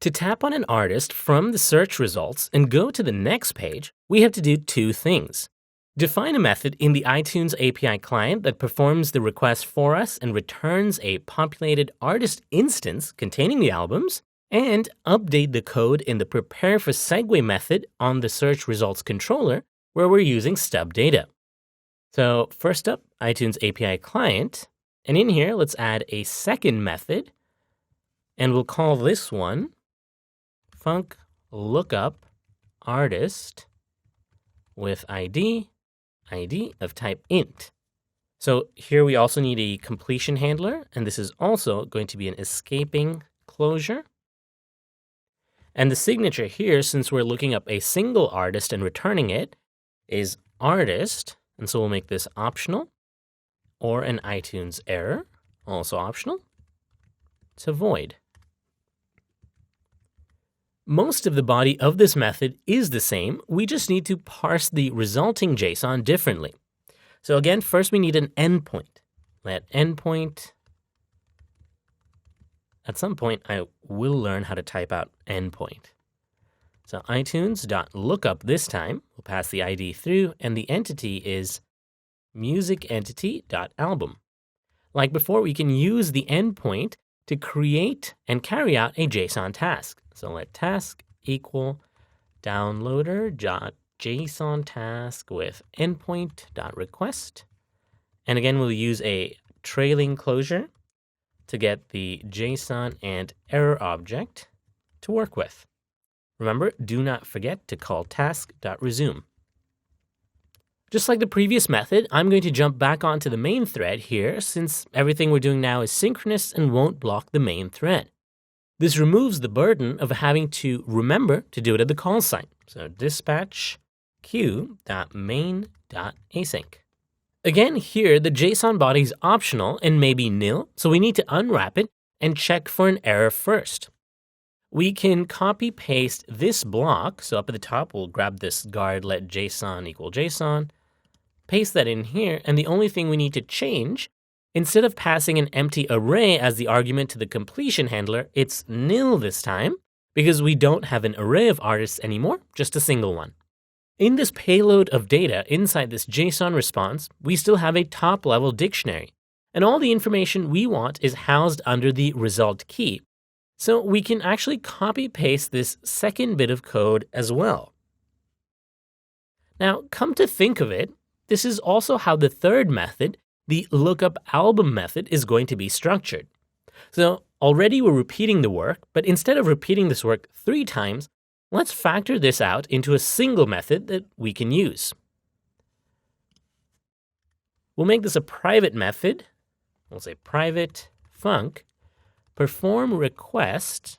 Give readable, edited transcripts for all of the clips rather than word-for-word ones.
To tap on an artist from the search results and go to the next page, we have to do two things. Define a method in the iTunes API client that performs the request for us and returns a populated artist instance containing the albums, and update the code in the prepare for segue method on the search results controller where we're using stub data. So first up, iTunes API client, and in here, let's add a second method, and we'll call this one func lookup artist with ID of type int. So here we also need a completion handler, and this is also going to be an escaping closure. And the signature here, since we're looking up a single artist and returning it, is artist, and so we'll make this optional, or an iTunes error, also optional, to void. Most of the body of this method is the same. We just need to parse the resulting JSON differently. So again, first we need an endpoint. Let endpoint. At some point, I will learn how to type out endpoint. So iTunes.lookup this time, we'll pass the ID through, and the entity is musicentity.album. Like before, we can use the endpoint to create and carry out a JSON task. So let task equal downloader.json task with endpoint.request. And again, we'll use a trailing closure to get the JSON and error object to work with. Remember, do not forget to call task.resume. Just like the previous method, I'm going to jump back onto the main thread here since everything we're doing now is synchronous and won't block the main thread. This removes the burden of having to remember to do it at the call sign. So dispatch queue.main.async. Again, here the JSON body is optional and may be nil, so we need to unwrap it and check for an error first. We can copy paste this block. So up at the top, we'll grab this guard let JSON equal JSON, paste that in here, and the only thing we need to change, instead of passing an empty array as the argument to the completion handler, it's nil this time because we don't have an array of artists anymore, just a single one. In this payload of data inside this JSON response, we still have a top-level dictionary, and all the information we want is housed under the result key. So we can actually copy-paste this second bit of code as well. Now, come to think of it, this is also how the third method, the lookup album method, is going to be structured. So already we're repeating the work, but instead of repeating this work 3 times, let's factor this out into a single method that we can use. We'll make this a private method. We'll say private func perform request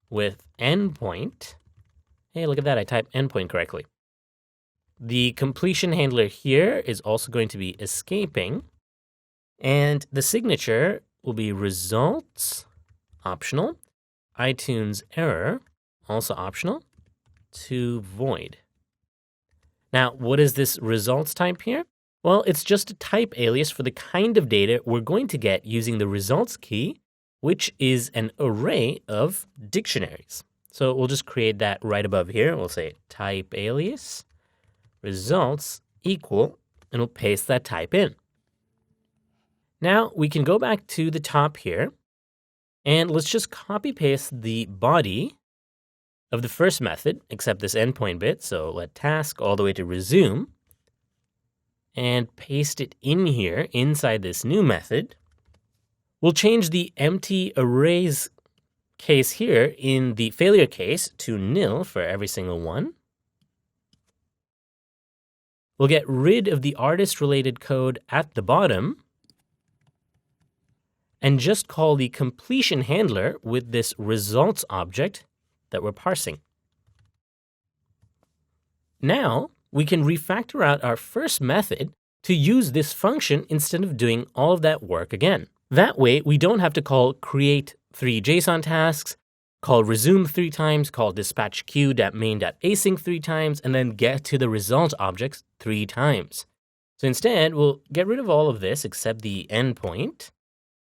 with endpoint. Hey, look at that, I typed endpoint correctly. The completion handler here is also going to be escaping, and the signature will be results, optional, iTunes error, also optional, to void. Now, what is this results type here? Well, it's just a type alias for the kind of data we're going to get using the results key, which is an array of dictionaries. So we'll just create that right above here. We'll say type alias results equal, and we'll paste that type in. Now we can go back to the top here, and let's just copy paste the body of the first method, except this endpoint bit. So let task all the way to resume, and paste it in here inside this new method. We'll change the empty arrays case here in the failure case to nil for every single one. We'll get rid of the artist-related code at the bottom and just call the completion handler with this results object that we're parsing. Now, we can refactor out our first method to use this function instead of doing all of that work again. That way, we don't have to call create 3 JSON tasks, call resume 3 times, call dispatch queue.main.async 3 times, and then get to the result objects 3 times. So instead, we'll get rid of all of this except the endpoint.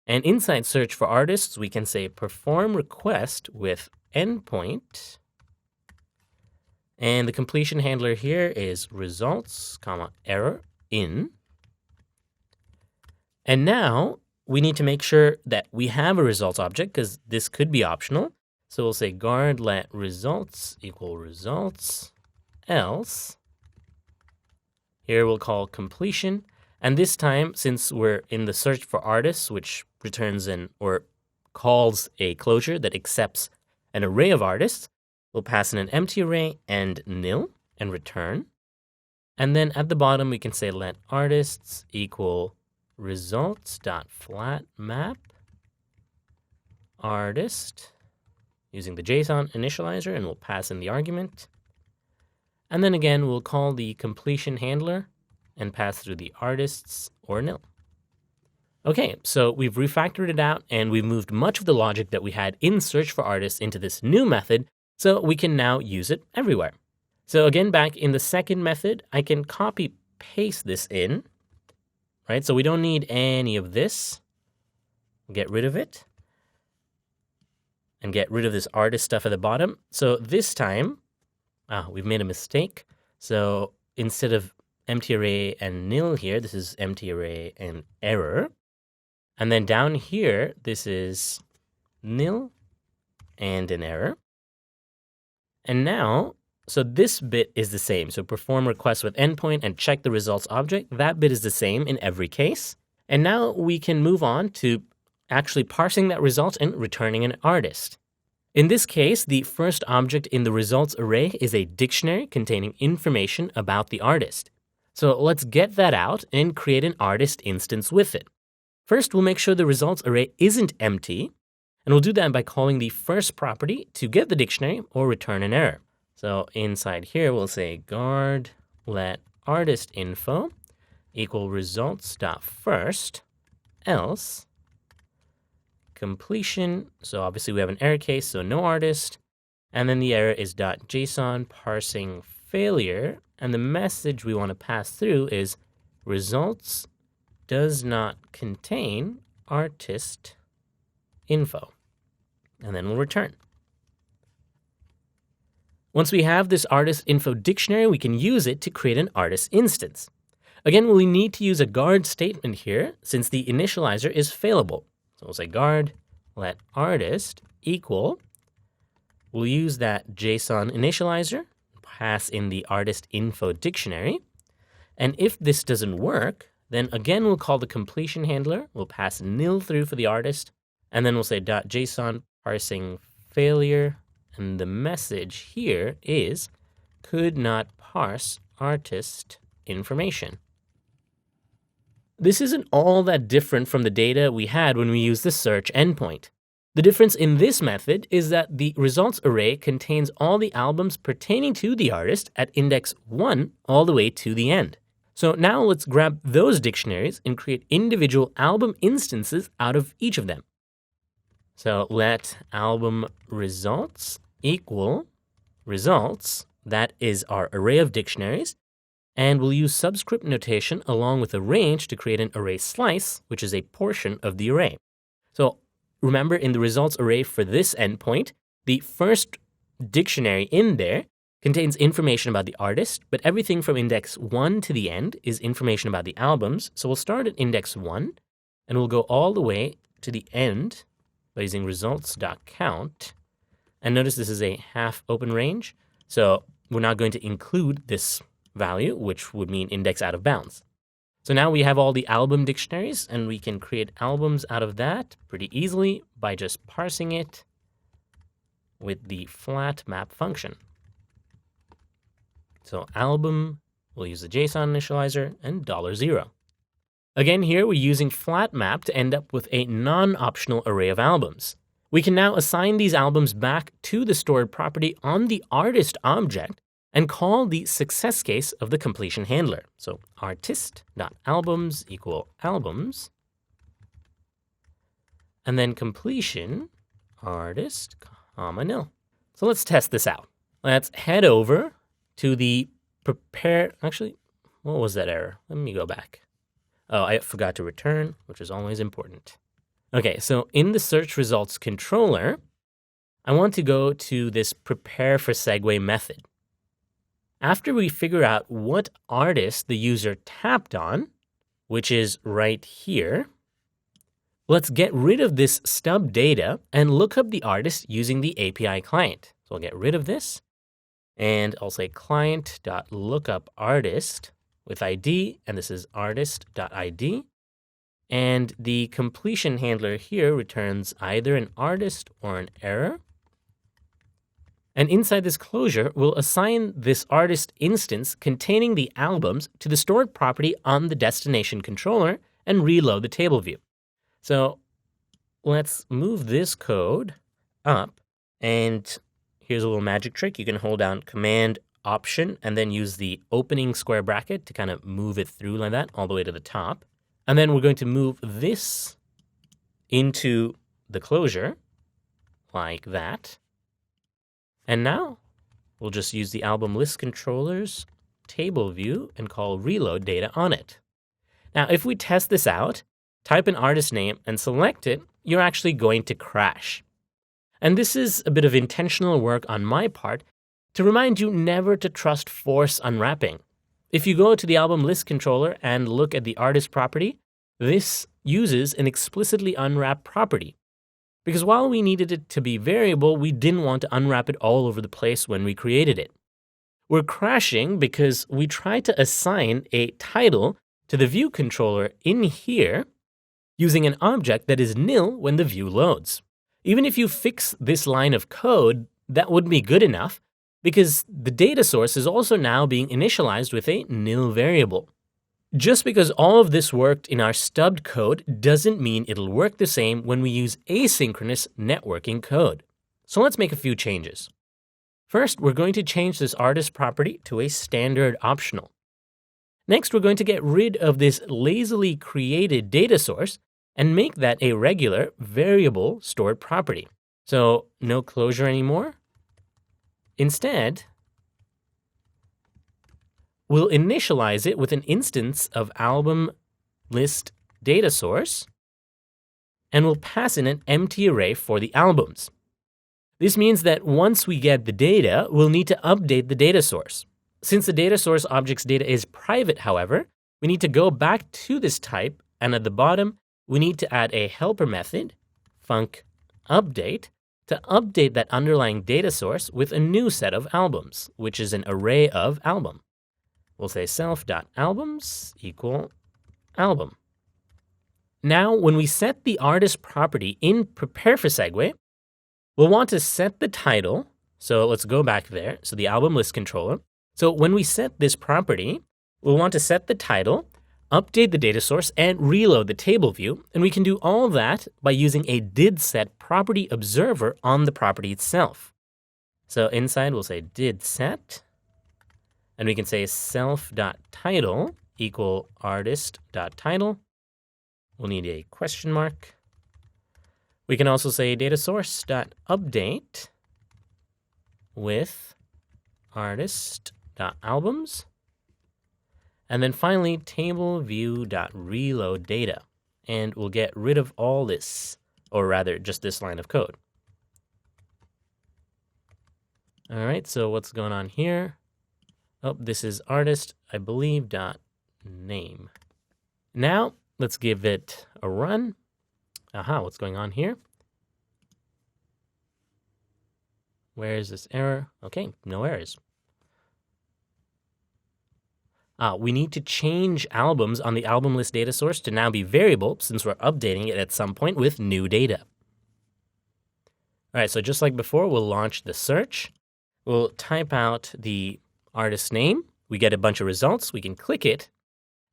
And inside search for artists, we can say perform request with endpoint. And the completion handler here is results, comma, error in. And now we need to make sure that we have a results object because this could be optional. So we'll say guard let results equal results, else. Here we'll call completion. And this time, since we're in the search for artists, which returns or calls a closure that accepts an array of artists, we'll pass in an empty array and nil and return. And then at the bottom, we can say let artists equal results.flatMap artist using the JSON initializer, and we'll pass in the argument. And then again, we'll call the completion handler and pass through the artists or nil. Okay, so we've refactored it out and we've moved much of the logic that we had in search for artists into this new method, so we can now use it everywhere. So again, back in the second method, I can copy paste this in, right? So we don't need any of this. Get rid of it and get rid of this artist stuff at the bottom. So this time, we've made a mistake. So instead of empty array and nil here, this is empty array and error. And then down here, this is nil and an error. And now, so this bit is the same. So perform request with endpoint and check the results object. That bit is the same in every case. And now we can move on to actually parsing that result and returning an artist. In this case, the first object in the results array is a dictionary containing information about the artist. So let's get that out and create an artist instance with it. First, we'll make sure the results array isn't empty, and we'll do that by calling the first property to get the dictionary or return an error. So inside here, we'll say guard let artist info equal results.first, else completion. So obviously we have an error case, so no artist. And then the error is .json parsing failure. And the message we want to pass through is results does not contain artist info. And then we'll return. Once we have this artist info dictionary, we can use it to create an artist instance. Again, we need to use a guard statement here since the initializer is failable. So we'll say guard let artist equal. We'll use that JSON initializer, pass in the artist info dictionary. And if this doesn't work, then again, we'll call the completion handler. We'll pass nil through for the artist. And then we'll say .json parsing failure. And the message here is could not parse artist information. This isn't all that different from the data we had when we used the search endpoint. The difference in this method is that the results array contains all the albums pertaining to the artist at index 1 all the way to the end. So now let's grab those dictionaries and create individual album instances out of each of them. So let album results equal results. That is our array of dictionaries. And we'll use subscript notation along with a range to create an array slice, which is a portion of the array. So remember, in the results array for this endpoint, the first dictionary in there contains information about the artist, but everything from index 1 to the end is information about the albums. So we'll start at index 1, and we'll go all the way to the end by using results.count. And notice this is a half open range, so we're not going to include this value, which would mean index out of bounds. So now we have all the album dictionaries, and we can create albums out of that pretty easily by just parsing it with the flatMap function. So album, we'll use the JSON initializer and $0. Again, here we're using flatMap to end up with a non-optional array of albums. We can now assign these albums back to the stored property on the artist object and call the success case of the completion handler. So artist.albums equal albums. And then completion artist, comma nil. So let's test this out. Let's head over to the prepare. Actually, what was that error? Let me go back. Oh, I forgot to return, which is always important. Okay, so in the search results controller, I want to go to this prepare for segue method. After we figure out what artist the user tapped on, which is right here, let's get rid of this stub data and look up the artist using the API client. So I'll get rid of this, and I'll say client.lookupArtist with ID, and this is artist.id. And the completion handler here returns either an artist or an error. And inside this closure, we'll assign this artist instance containing the albums to the stored property on the destination controller and reload the table view. So let's move this code up, and here's a little magic trick. You can hold down Command Option and then use the opening square bracket to kind of move it through like that all the way to the top. And then we're going to move this into the closure like that. And now we'll just use the album list controller's table view and call reload data on it. Now, if we test this out, type an artist name and select it, you're actually going to crash. And this is a bit of intentional work on my part to remind you never to trust force unwrapping. If you go to the album list controller and look at the artist property, this uses an explicitly unwrapped property. Because while we needed it to be variable, we didn't want to unwrap it all over the place when we created it. We're crashing because we tried to assign a title to the view controller in here using an object that is nil when the view loads. Even if you fix this line of code, that wouldn't be good enough because the data source is also now being initialized with a nil variable. Just because all of this worked in our stubbed code doesn't mean it'll work the same when we use asynchronous networking code. So let's make a few changes. First, we're going to change this artist property to a standard optional. Next, we're going to get rid of this lazily created data source and make that a regular variable stored property. So no closure anymore. Instead, we'll initialize it with an instance of album list data source, and we'll pass in an empty array for the albums. This means that once we get the data, we'll need to update the data source. Since the data source object's data is private, however, we need to go back to this type, and at the bottom, we need to add a helper method, funcUpdate, to update that underlying data source with a new set of albums, which is an array of album. We'll say self.albums equal album. Now, when we set the artist property in prepare for segue, we'll want to set the title. So let's go back there. So the album list controller. So when we set this property, we'll want to set the title, update the data source, and reload the table view. And we can do all of that by using a didSet property observer on the property itself. So inside, we'll say didSet. And we can say self.title equal artist.title. We'll need a question mark. We can also say data source.update with artist.albums. And then finally, table view.reload data. And we'll get rid of all this, or rather just this line of code. All right, so what's going on here? Oh, this is artist, I believe, .name. Now, let's give it a run. Aha, what's going on here? Where is this error? Okay, no errors. We need to change albums on the album list data source to now be variable since we're updating it at some point with new data. All right, so just like before, we'll launch the search. We'll type out the artist name. We get a bunch of results. We can click it.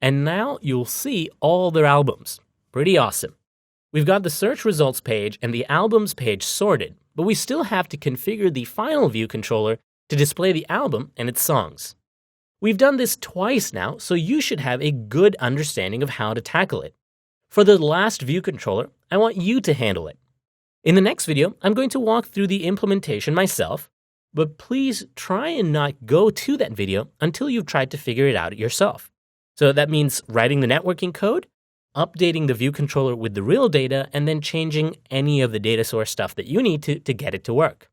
And now you'll see all their albums. Pretty awesome. We've got the search results page and the albums page sorted, but we still have to configure the final view controller to display the album and its songs. We've done this twice now, so you should have a good understanding of how to tackle it. For the last view controller, I want you to handle it. In the next video, I'm going to walk through the implementation myself, but please try and not go to that video until you've tried to figure it out yourself. So that means writing the networking code, updating the view controller with the real data and then changing any of the data source stuff that you need to get it to work.